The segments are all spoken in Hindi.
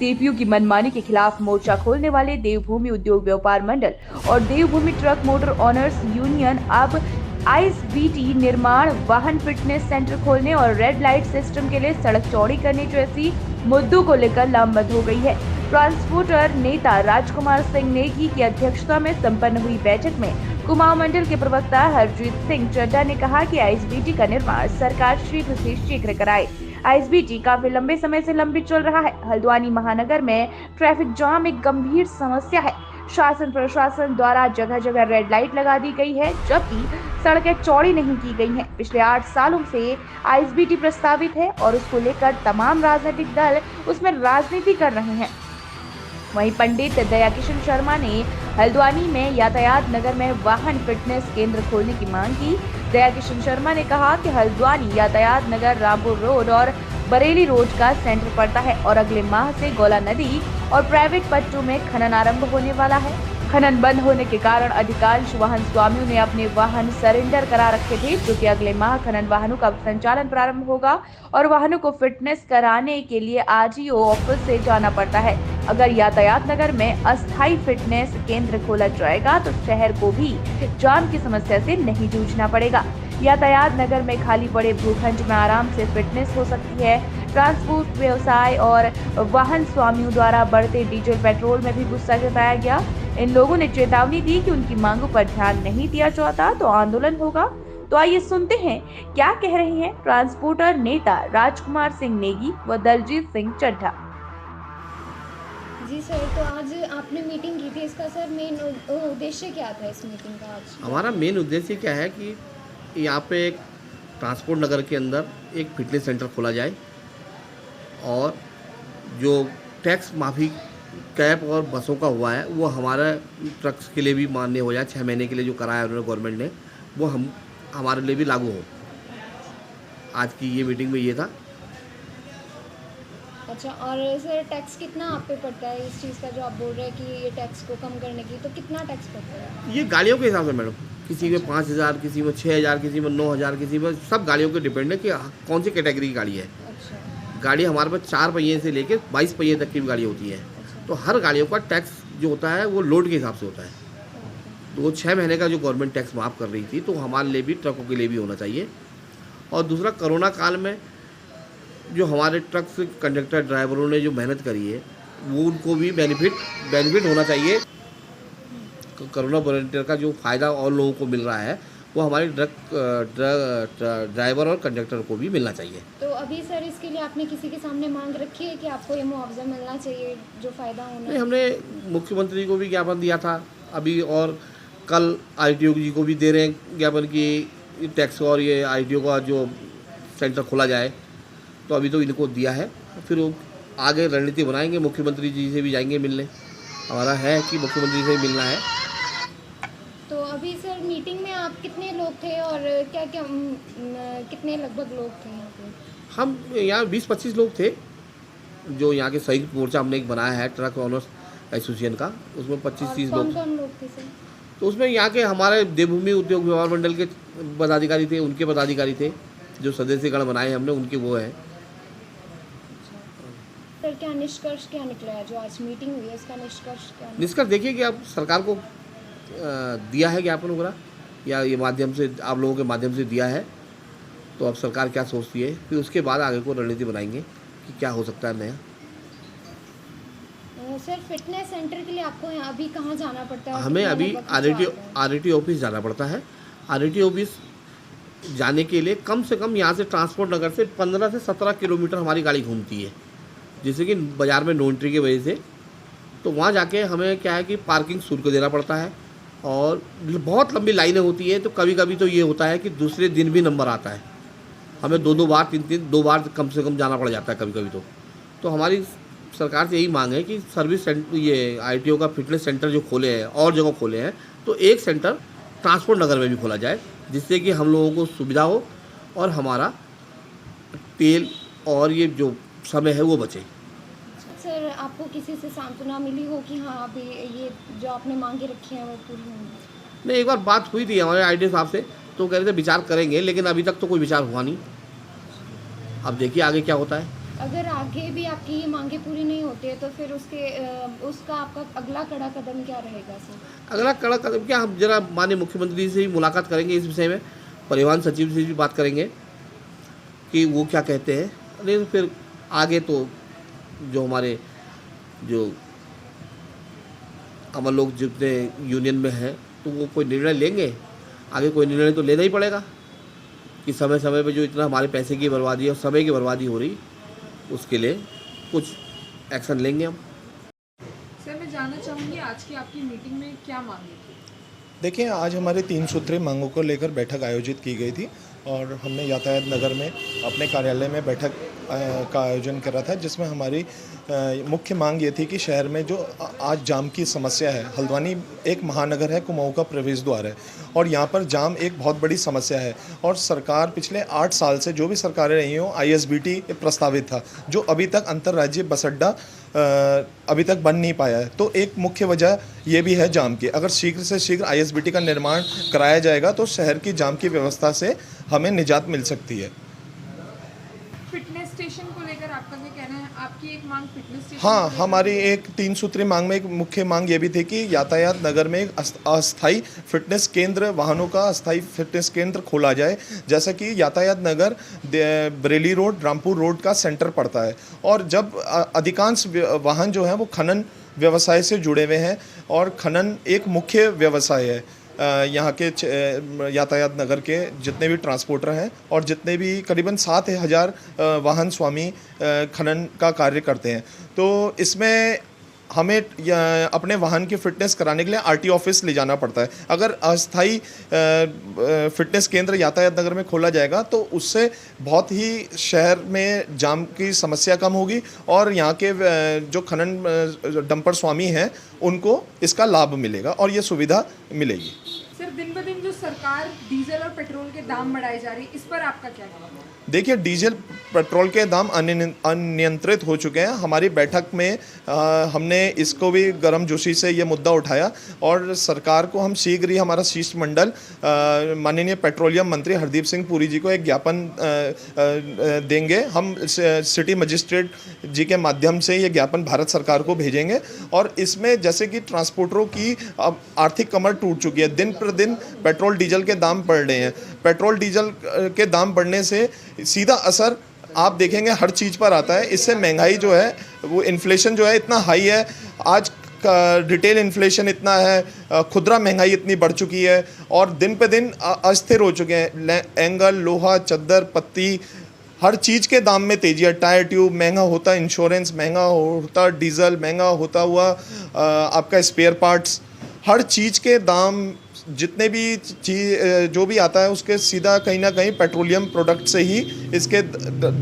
सीपीयू की मनमानी के खिलाफ मोर्चा खोलने वाले देवभूमि उद्योग व्यापार मंडल और देवभूमि ट्रक मोटर ऑनर्स यूनियन अब आईएसबीटी निर्माण, वाहन फिटनेस सेंटर खोलने और रेड लाइट सिस्टम के लिए सड़क चौड़ी करने जैसी मुद्दों को लेकर लामबंद हो गई है। ट्रांसपोर्टर नेता राजकुमार सिंह नेगी की अध्यक्षता में संपन्न हुई बैठक में कुमाऊं मंडल के प्रवक्ता हरजीत सिंह चड्ढा ने कहा कि आईएसबीटी का निर्माण सरकार शीघ्र से शीघ्र कराए। आईएसबीटी काफी लंबे समय से लंबित चल रहा है। हल्द्वानी महानगर में ट्रैफिक जाम एक गंभीर समस्या है। शासन प्रशासन द्वारा जगह जगह रेड लाइट लगा दी गई है, जबकि सड़कें चौड़ी नहीं की गई हैं। पिछले 8 सालों से आईएसबीटी प्रस्तावित है और उसको लेकर तमाम राजनीतिक दल उसमें राजनीति कर रहे हैं। वहीं पंडित दयाकिशन शर्मा ने हल्द्वानी में यातायात नगर में वाहन फिटनेस केंद्र खोलने की मांग की। दयाकिशन शर्मा ने कहा कि हल्द्वानी यातायात नगर रामपुर रोड और बरेली रोड का सेंटर पड़ता है और अगले माह से गौला नदी और प्राइवेट पट्टों में खनन आरंभ होने वाला है। खनन बंद होने के कारण अधिकांश वाहन स्वामियों ने अपने वाहन सरेंडर करा रखे थे, जो कि अगले माह खनन वाहनों का संचालन प्रारंभ होगा और वाहनों को फिटनेस कराने के लिए आरटीओ ऑफिस से जाना पड़ता है। अगर यातायात नगर में अस्थायी फिटनेस केंद्र खोला जाएगा तो शहर को भी जाम की समस्या से नहीं जूझना पड़ेगा। यातायात नगर में खाली पड़े भूखंड में आराम से फिटनेस हो सकती है। ट्रांसपोर्ट व्यवसाय और वाहन स्वामियों द्वारा बढ़ते डीजल पेट्रोल में भी गुस्सा जताया गया। इन लोगों ने चेतावनी दी कि उनकी मांगों पर ध्यान नहीं दिया जाता तो आंदोलन होगा। तो आइए सुनते हैं क्या कह रहे हैं ट्रांसपोर्टर नेता राजकुमार सिंह नेगी व दलजीत सिंह चड्ढा। जी सर, तो आज आपने मीटिंग की थी, इसका सर मेन उद्देश्य क्या था इस मीटिंग का आज? हमारा मेन उद्देश्य क्या है कि यहाँ पे एक ट्रांसपोर्ट नगर के अंदर एक फिटनेस सेंटर खोला जाए और जो टैक्स माफ़ी कैब और बसों का हुआ है वो हमारे ट्रक्स के लिए भी मान्य हो जाए। 6 महीने के लिए जो कराया उन्होंने गवर्नमेंट ने, वो हमारे लिए भी लागू हो। आज की ये मीटिंग में ये था। अच्छा, और सर टैक्स कितना आप पे पड़ता है इस चीज़ का, जो आप बोल रहे हैं कि ये टैक्स को कम करने की, तो कितना टैक्स पड़ता है? ये गाड़ियों के हिसाब से मैडम, किसी में 5,000, किसी में 6,000, किसी में 9,000, किसी में सब गाड़ियों के डिपेंड है कि कौन सी कैटेगरी की गाड़ी है। अच्छा। गाड़ी हमारे पास 4 पहिए से लेकर 22 पहिए तक की भी गाड़ी होती है। अच्छा। तो हर गाड़ियों का टैक्स जो होता है वो लोड के हिसाब से होता है। तो वो 6 महीने का जो गवर्नमेंट टैक्स माफ़ कर रही थी, तो हमारे लिए भी, ट्रकों के लिए भी होना चाहिए। और दूसरा, कोरोना काल में जो हमारे ट्रक कंडक्टर ड्राइवरों ने जो मेहनत करी है, वो उनको भी बेनिफिट होना चाहिए। कोरोना वॉलंटियर का जो फ़ायदा और लोगों को मिल रहा है, वो हमारे ड्राइवर और कंडक्टर को भी मिलना चाहिए। तो अभी सर इसके लिए आपने किसी के सामने मांग रखी है कि आपको ये मुआवजा मिलना चाहिए जो फ़ायदा होना? नहीं, हमने मुख्यमंत्री को भी ज्ञापन दिया था अभी, और कल आरटीओ जी को भी दे रहे हैं ज्ञापन कि टैक्स और ये आरटीओ का जो सेंटर खोला जाए। तो अभी तो इनको दिया है, फिर वो आगे रणनीति बनाएंगे। मुख्यमंत्री जी से भी जाएंगे मिलने, हमारा है कि मुख्यमंत्री से ही मिलना है। तो अभी सर मीटिंग में आप कितने लोग थे और क्या क्या कितने लगभग लोग थे यहाँ पे? हम यहाँ 20-25 लोग थे, जो यहाँ के संयुक्त मोर्चा हमने एक बनाया है ट्रक ऑनर्स एसोसिएशन का, उसमें 25-30 लोग। कौन लोग थे सर? तो उसमें यहाँ के हमारे देवभूमि उद्योग व्यापार मंडल के पदाधिकारी थे, उनके पदाधिकारी थे, जो सदस्यगण बनाए हमने उनके वो हैं। सर क्या निष्कर्ष क्या निकला है जो आज मीटिंग हुई है, इसका निष्कर्ष क्या? निष्कर्ष देखिए कि अब सरकार को दिया है ज्ञापन वगैरह, या ये माध्यम से, आप लोगों के माध्यम से दिया है, तो अब सरकार क्या सोचती है, फिर उसके बाद आगे को रणनीति बनाएंगे कि क्या हो सकता है नया। सर फिटनेस सेंटर के लिए आपको यहाँ अभी कहाँ जाना पड़ता है? हमें अभी आरटीओ ऑफिस जाना पड़ता है। आरटीओ ऑफिस जाने के लिए कम से कम यहाँ से ट्रांसपोर्ट नगर से 15 से 17 किलोमीटर हमारी गाड़ी घूमती है, जैसे कि बाज़ार में नो एंट्री की वजह से। तो वहाँ जाके हमें क्या है कि पार्किंग शुल्क देना पड़ता है और बहुत लंबी लाइनें होती है। तो कभी कभी तो ये होता है कि दूसरे दिन भी नंबर आता है, हमें 2 बार 3 बार कम से कम जाना पड़ जाता है कभी कभी। तो हमारी सरकार से यही मांग है कि सर्विस सेंटर, ये आरटीओ का फिटनेस सेंटर जो खोले हैं और जगह खोले हैं, तो एक सेंटर ट्रांसपोर्ट नगर में भी खोला जाए, जिससे कि हम लोगों को सुविधा हो और हमारा तेल और ये जो समय है वो बचे। सर आपको किसी से सांत्वना मिली हो कि हाँ अभी ये जो आपने मांगे रखी हैं वो पूरी होंगी? नहीं, एक बार बात हुई थी हमारे आरटीओ साहब से, तो कह रहे थे विचार करेंगे, लेकिन अभी तक तो कोई विचार हुआ नहीं। अब देखिए आगे क्या होता है। अगर आगे भी आपकी ये मांगे पूरी नहीं होती है तो फिर उसका आपका अगला कड़ा कदम क्या रहेगा सर? अगला कड़ा कदम क्या, हम जरा माननीय मुख्यमंत्री से भी मुलाकात करेंगे इस विषय में, परिवहन सचिव से भी बात करेंगे कि वो क्या कहते हैं। नहीं फिर आगे तो जो हमारे जो अमर लोग जितने यूनियन में हैं तो वो कोई निर्णय लेंगे, आगे कोई निर्णय तो लेना ही पड़ेगा कि समय समय पे जो इतना हमारे पैसे की बर्बादी और समय की बर्बादी हो रही, उसके लिए कुछ एक्शन लेंगे हम। सर मैं जानना चाहूँगी आज की आपकी मीटिंग में क्या मांगे थी? देखिए, आज हमारी 3 सूत्रीय मांगों को लेकर बैठक आयोजित की गई थी और हमने यातायात नगर में अपने कार्यालय में बैठक का आयोजन करा था, जिसमें हमारी मुख्य मांग ये थी कि शहर में जो आज जाम की समस्या है, हल्द्वानी एक महानगर है, कुमाऊं का प्रवेश द्वार है और यहाँ पर जाम एक बहुत बड़ी समस्या है और सरकार पिछले 8 साल से जो भी सरकारें रही हों, ISBT प्रस्तावित था जो अभी तक अंतर्राज्यीय बस अड्डा अभी तक बन नहीं पाया है। तो एक मुख्य वजह ये भी है जाम की। अगर शीघ्र से शीघ्र ISBT का निर्माण कराया जाएगा तो शहर की जाम की व्यवस्था से हमें निजात मिल सकती है। फिटनेस स्टेशन को लेकर आपका क्या कहना है? आपकी एक मांग फिटनेस स्टेशन हाँ, को लेकर हमारी एक 3 सूत्रीय मांग में एक मुख्य मांग ये भी थी कि यातायात नगर में एक अस्थायी फिटनेस केंद्र, वाहनों का अस्थायी फिटनेस केंद्र खोला जाए। जैसा कि यातायात नगर बरेली रोड, रामपुर रोड का सेंटर पड़ता है और जब अधिकांश वाहन जो हैं वो खनन व्यवसाय से जुड़े हुए हैं और खनन एक मुख्य व्यवसाय है यहाँ के यातायात नगर के जितने भी ट्रांसपोर्टर हैं और जितने भी करीबन 7,000 वाहन स्वामी खनन का कार्य करते हैं। तो इसमें हमें अपने वाहन की फ़िटनेस कराने के लिए RTO ऑफिस ले जाना पड़ता है। अगर अस्थायी फ़िटनेस केंद्र यातायात नगर में खोला जाएगा तो उससे बहुत ही शहर में जाम की समस्या कम होगी और यहाँ के जो खनन डंपर स्वामी हैं उनको इसका लाभ मिलेगा और ये सुविधा मिलेगी। सर दिन ब दिन जो सरकार डीजल और पेट्रोल के दाम बढ़ाए जा रही है, इस पर आपका क्या कहना है? देखिए, डीजल पेट्रोल के दाम अनियंत्रित हो चुके हैं। हमारी बैठक में हमने इसको भी गर्मजोशी से ये मुद्दा उठाया और सरकार को हम शीघ्र ही हमारा शिष्टमंडल माननीय पेट्रोलियम मंत्री हरदीप सिंह पुरी जी को एक ज्ञापन देंगे। हम सिटी मजिस्ट्रेट जी के माध्यम से ये ज्ञापन भारत सरकार को भेजेंगे और इसमें जैसे कि ट्रांसपोर्टरों की अब आर्थिक कमर टूट चुकी है, दिन पर दिन पेट्रोल डीजल के दाम बढ़ रहे हैं। पेट्रोल डीजल के दाम बढ़ने से सीधा असर आप देखेंगे हर चीज़ पर आता है। इससे महंगाई जो है वो इन्फ्लेशन जो है इतना हाई है, आज का रिटेल इन्फ्लेशन इतना है, खुदरा महंगाई इतनी बढ़ चुकी है और दिन पे दिन अस्थिर हो चुके हैं। एंगल, लोहा, चद्दर, पत्ती, हर चीज़ के दाम में तेजी है। टायर ट्यूब महंगा होता, इंश्योरेंस महंगा होता, डीजल महंगा होता हुआ आपका स्पेयर पार्ट्स, हर चीज़ के दाम जितने भी चीज़ जो भी आता है उसके सीधा कहीं ना कहीं पेट्रोलियम प्रोडक्ट से ही इसके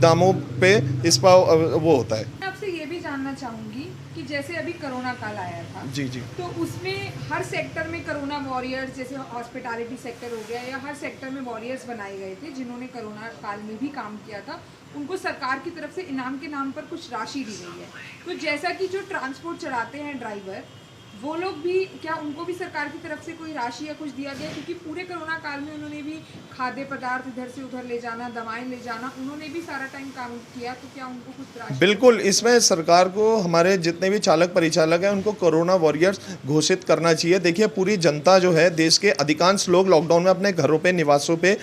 दामों पे इस पर वो होता है। मैं आपसे ये भी जानना चाहूँगी कि जैसे अभी कोरोना काल आया था जी तो उसमें हर सेक्टर में कोरोना वॉरियर्स, जैसे हॉस्पिटैलिटी सेक्टर हो गया या हर सेक्टर में वॉरियर्स बनाए गए थे जिन्होंने कोरोना काल में भी काम किया था। उनको सरकार की तरफ से इनाम के नाम पर कुछ राशि दी गई है। तो जैसा कि जो ट्रांसपोर्ट चलाते हैं ड्राइवर, वो लोग भी, क्या उनको भी सरकार की तरफ से कोई राशि या कुछ दिया गया? क्योंकि पूरे कोरोना काल में उन्होंने भी खाद्य पदार्थ इधर से उधर ले जाना, दवाएं ले जाना, उन्होंने भी सारा टाइम काम किया। तो क्या उनको कुछ राशि? बिल्कुल, इसमें सरकार को हमारे जितने भी चालक परिचालक हैं उनको कोरोना वॉरियर्स घोषित करना चाहिए। देखिए, पूरी जनता जो है, देश के अधिकांश लोग लॉकडाउन में अपने घरों पे, निवासों पे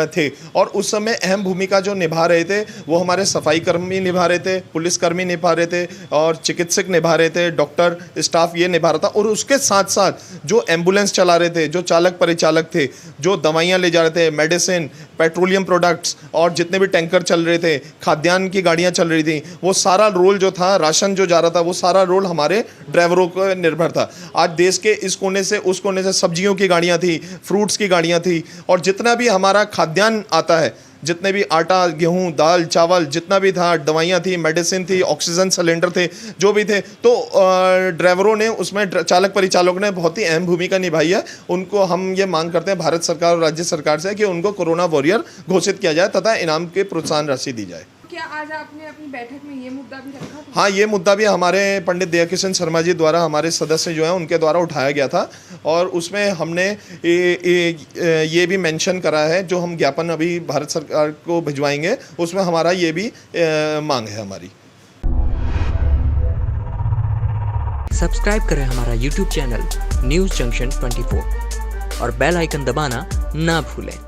थे और उस समय अहम भूमिका जो निभा रहे थे वो हमारे सफाई कर्मी निभा रहे थे, पुलिसकर्मी निभा रहे थे और चिकित्सक निभा रहे थे, डॉक्टर स्टाफ ये निभा रहा था और उसके साथ साथ जो एम्बुलेंस चला रहे थे, जो चालक परिचालक थे, जो दवाइयाँ ले जा रहे थे, मेडिसिन, पेट्रोलियम प्रोडक्ट्स और जितने भी टैंकर चल रहे थे, खाद्यान्न की गाड़ियाँ चल रही थी, वो सारा रोल जो था, राशन जो जा रहा था, वो सारा रोल हमारे ड्राइवरों पर निर्भर था। आज देश के इस कोने से उस कोने से सब्जियों की गाड़ियाँ थी, फ्रूट्स की गाड़ियाँ थी और जितना भी हमारा खाद्यान्न आता है, जितने भी आटा, गेहूं, दाल, चावल जितना भी था, दवाइयाँ थी, मेडिसिन थी, ऑक्सीजन सिलेंडर थे, जो भी थे, तो ड्राइवरों ने उसमें, चालक परिचालकों ने बहुत ही अहम भूमिका निभाई है। उनको हम ये मांग करते हैं भारत सरकार और राज्य सरकार से कि उनको कोरोना वॉरियर घोषित किया जाए तथा इनाम के प्रोत्साहन राशि दी जाए। क्या आज आपने अपनी बैठक में ये मुद्दा भी रखा था? हाँ, ये मुद्दा भी हमारे पंडित दयाकिशन शर्मा जी द्वारा, हमारे सदस्य जो हैं उनके द्वारा उठाया गया था और उसमें हमने ये भी मेंशन करा है, जो हम ज्ञापन अभी भारत सरकार को भिजवाएंगे उसमें हमारा ये भी मांग है हमारी। सब्सक्राइब करें हमारा YouTube चैनल न्यूज़ जंक्शन 24 और बेल आइकन दबाना ना भूलें।